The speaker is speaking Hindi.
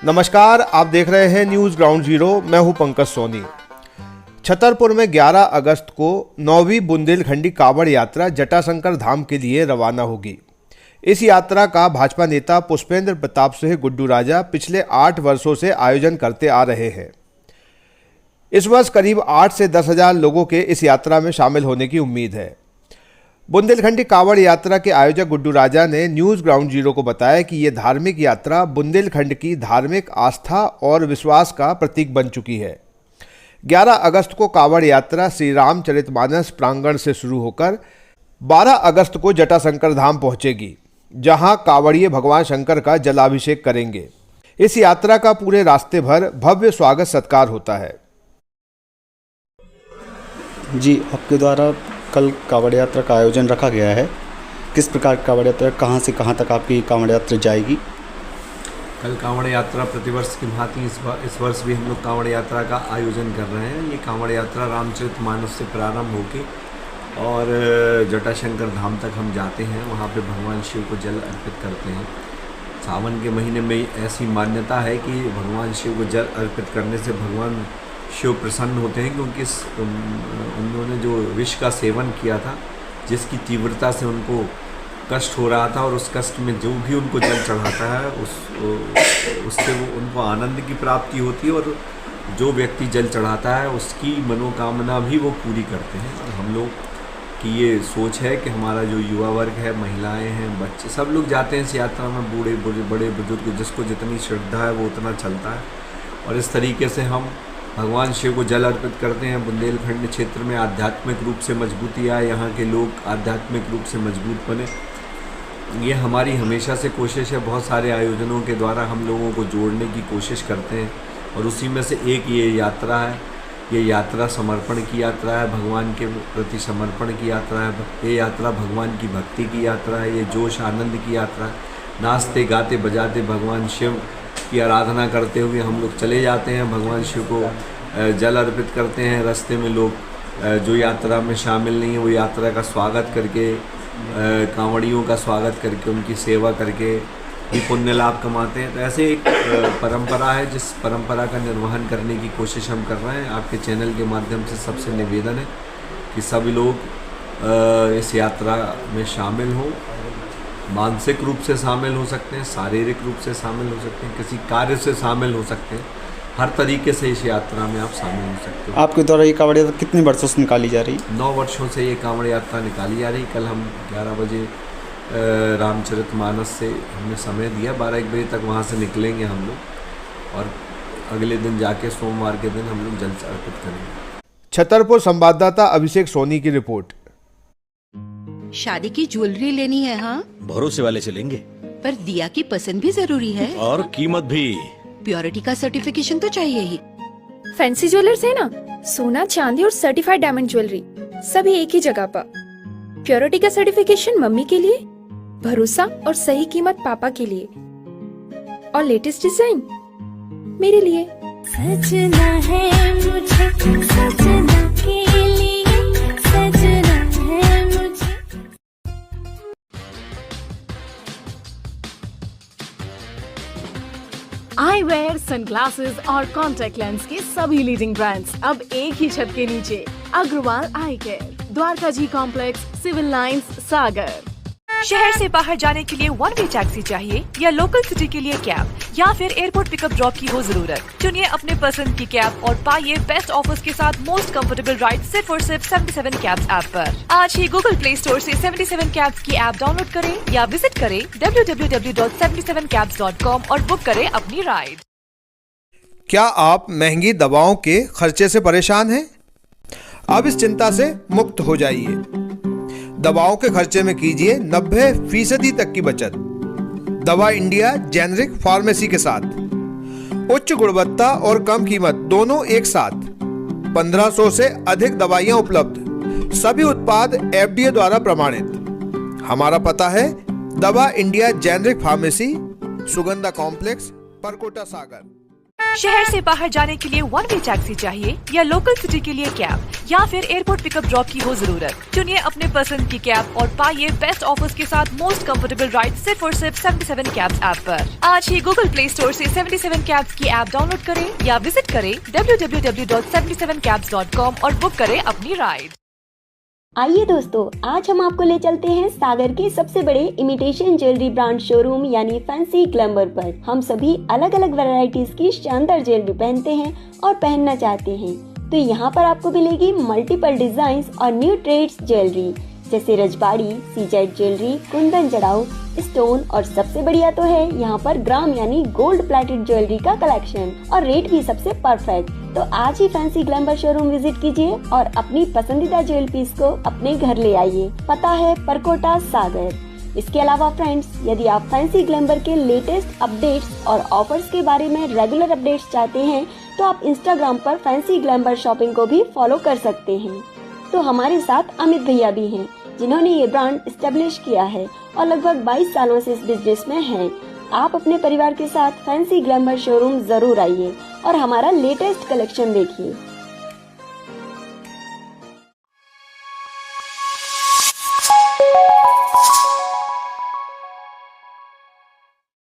नमस्कार, आप देख रहे हैं न्यूज़ ग्राउंड जीरो। मैं हूं पंकज सोनी। छतरपुर में 11 अगस्त को 9वीं बुंदेलखंडी कांवड़ यात्रा जटाशंकर धाम के लिए रवाना होगी। इस यात्रा का भाजपा नेता पुष्पेंद्र प्रताप सिंह गुड्डू राजा पिछले 8 वर्षों से आयोजन करते आ रहे हैं। इस वर्ष करीब 8 से 10 हज़ार लोगों के इस यात्रा में शामिल होने की उम्मीद है। बुंदेलखंडी कांवड़ यात्रा के आयोजक गुड्डू राजा ने न्यूज़ ग्राउंड जीरो को बताया कि ये धार्मिक यात्रा बुंदेलखंड की धार्मिक आस्था और विश्वास का प्रतीक बन चुकी है। 11 अगस्त को कांवड़ यात्रा श्री रामचरितमानस प्रांगण से शुरू होकर 12 अगस्त को जटाशंकर धाम पहुंचेगी, जहां कांवड़िए भगवान शंकर का जलाभिषेक करेंगे। इस यात्रा का पूरे रास्ते भर भव्य स्वागत सत्कार होता है। जी, आपके द्वारा कल कांवड़ यात्रा का आयोजन रखा गया है। किस प्रकार की कांवड़ यात्रा, कहाँ से कहाँ तक आपकी कांवड़ यात्रा जाएगी? कल कांवड़ यात्रा प्रतिवर्ष की भांति इस वर्ष भी हम लोग कांवड़ यात्रा का आयोजन कर रहे हैं। ये कांवड़ यात्रा रामचरितमानस से प्रारंभ होकर और जटाशंकर धाम तक हम जाते हैं। वहाँ पे भगवान शिव को जल अर्पित करते हैं। सावन के महीने में ऐसी मान्यता है कि भगवान शिव को जल अर्पित करने से भगवान शिव प्रसन्न होते हैं, क्योंकि उन्होंने जो विष का सेवन किया था, जिसकी तीव्रता से उनको कष्ट हो रहा था, और उस कष्ट में जो भी उनको जल चढ़ाता है उससे वो उनको आनंद की प्राप्ति होती है, और जो व्यक्ति जल चढ़ाता है उसकी मनोकामना भी वो पूरी करते हैं। और हम लोग की ये सोच है कि हमारा जो युवा वर्ग है, महिलाएं हैं, बच्चे, सब लोग जाते हैं इस यात्रा में। बूढ़े बड़े बुजुर्ग, जिसको जितनी श्रद्धा है वो उतना चलता है। और इस तरीके से हम भगवान शिव को जल अर्पित करते हैं। बुंदेलखंड क्षेत्र में आध्यात्मिक रूप से मजबूती आए, यहाँ के लोग आध्यात्मिक रूप से मजबूत बने, ये हमारी हमेशा से कोशिश है। बहुत सारे आयोजनों के द्वारा हम लोगों को जोड़ने की कोशिश करते हैं, और उसी में से एक ये यात्रा है। ये यात्रा समर्पण की यात्रा है, भगवान के प्रति समर्पण की यात्रा है। ये यात्रा भगवान की भक्ति की यात्रा है, ये जोश आनंद की यात्रा है। नाचते गाते बजाते भगवान शिव की आराधना करते हुए हम लोग चले जाते हैं। भगवान शिव को जल अर्पित करते हैं। रास्ते में लोग जो यात्रा में शामिल नहीं है, वो यात्रा का स्वागत करके, कांवड़ियों का स्वागत करके, उनकी सेवा करके भी पुण्य लाभ कमाते हैं। तो ऐसे एक परंपरा है, जिस परंपरा का निर्वहन करने की कोशिश हम कर रहे हैं। आपके चैनल के माध्यम से सबसे निवेदन है कि सभी लोग इस यात्रा में शामिल हों। मानसिक रूप से शामिल हो सकते हैं, शारीरिक रूप से शामिल हो सकते हैं, किसी कार्य से शामिल हो सकते हैं। हर तरीके से इस यात्रा में आप शामिल हो सकते हो। आपके द्वारा ये कांवड़ यात्रा कितने वर्षों से निकाली जा रही है? 9 वर्षों से ये कांवड़ यात्रा निकाली जा रही। कल हम 11 बजे रामचरितमानस से हमने समय दिया, 12-1 बजे तक वहाँ से निकलेंगे हम लोग, और अगले दिन जाके सोमवार के दिन हम लोग जल अर्पित करेंगे। छतरपुर संवाददाता अभिषेक सोनी की रिपोर्ट। शादी की ज्वेलरी लेनी है? हाँ, भरोसे वाले से लेंगे, पर दिया की पसंद भी जरूरी है, और कीमत भी। प्योरिटी का सर्टिफिकेशन तो चाहिए ही। फैंसी ज्वेलर्स है ना, सोना चांदी और सर्टिफाइड डायमंड ज्वेलरी सभी एक ही जगह पर। प्योरिटी का सर्टिफिकेशन मम्मी के लिए, भरोसा और सही कीमत पापा के लिए, और लेटेस्ट डिजाइन मेरे लिए। सजना है मुझे, सजना के लिए, सजना है मुझे। आई वेयर, सनग्लासेस और कॉन्टैक्ट लेंस के सभी लीडिंग ब्रांड्स अब एक ही छत के नीचे। अग्रवाल आई केयर, द्वारका जी कॉम्प्लेक्स, सिविल लाइंस, सागर। शहर से बाहर जाने के लिए वन वे टैक्सी चाहिए, या लोकल सिटी के लिए कैब, या फिर एयरपोर्ट पिकअप ड्रॉप की हो जरूरत? चुनिए अपने पसंद की कैब और पाइए बेस्ट ऑफर्स के साथ मोस्ट कंफर्टेबल राइड सिर्फ और सिर्फ 77 कैब्स ऐप पर। आज ही गूगल प्ले स्टोर से 77 कैब्स की ऐप डाउनलोड करें, या विजिट करें www.77cabs.com और बुक करें अपनी राइड। क्या आप महंगी दवाओं के खर्चे से परेशान हैं? अब इस चिंता से मुक्त हो जाइए। दवाओं के खर्चे में कीजिए 90% तक की बचत। दवा इंडिया जेनेरिक फार्मेसी के साथ उच्च गुणवत्ता और कम कीमत दोनों एक साथ। 1500 से अधिक दवाइयां उपलब्ध, सभी उत्पाद FDA द्वारा प्रमाणित। हमारा पता है दवा India generic pharmacy, Sugandha complex, Parkota, Sagar. शहर से बाहर जाने के लिए वन वे टैक्सी चाहिए या लोकल सिटी के लिए कैब या फिर एयरपोर्ट पिकअप ड्रॉप की हो जरूरत। चुनिए अपने पसंद की कैब और पाइए बेस्ट ऑफर्स के साथ मोस्ट कंफर्टेबल राइड सिर्फ और सिर्फ 77 कैब्स ऐप पर। आज ही गूगल प्ले स्टोर से 77 कैब्स की ऐप डाउनलोड करें या विजिट करें www.77cabs.com और बुक करें अपनी राइड। आइए दोस्तों, आज हम आपको ले चलते हैं सागर के सबसे बड़े इमिटेशन ज्वेलरी ब्रांड शोरूम यानी फैंसी ग्लैमर पर। हम सभी अलग अलग वैरायटीज की शानदार ज्वेलरी पहनते हैं और पहनना चाहते हैं, तो यहाँ पर आपको मिलेगी मल्टीपल डिजाइन्स और न्यू ट्रेड्स ज्वेलरी जैसे रजबाड़ी, सीजेड ज्वेलरी, कुंदन जड़ाऊ, स्टोन और सबसे बढ़िया तो है यहाँ पर ग्राम यानी गोल्ड प्लेटेड ज्वेलरी का कलेक्शन और रेट भी सबसे परफेक्ट। तो आज ही फैंसी ग्लैमर शोरूम विजिट कीजिए और अपनी पसंदीदा ज्वेल पीस को अपने घर ले आइए। पता है परकोटा सागर। इसके अलावा फ्रेंड्स, यदि आप फैंसी ग्लैमर के लेटेस्ट अपडेट्स और ऑफर्स के बारे में रेगुलर अपडेट्स चाहते हैं तो आप इंस्टाग्राम पर फैंसी ग्लैमर शॉपिंग को भी फॉलो कर सकते हैं। तो हमारे साथ अमित भैया भी हैं जिन्होंने ये ब्रांड एस्टेब्लिश किया है और लगभग 22 सालों से इस बिजनेस में हैं। आप अपने परिवार के साथ फैंसी ग्लैमर शोरूम जरूर आइए और हमारा लेटेस्ट कलेक्शन देखिए।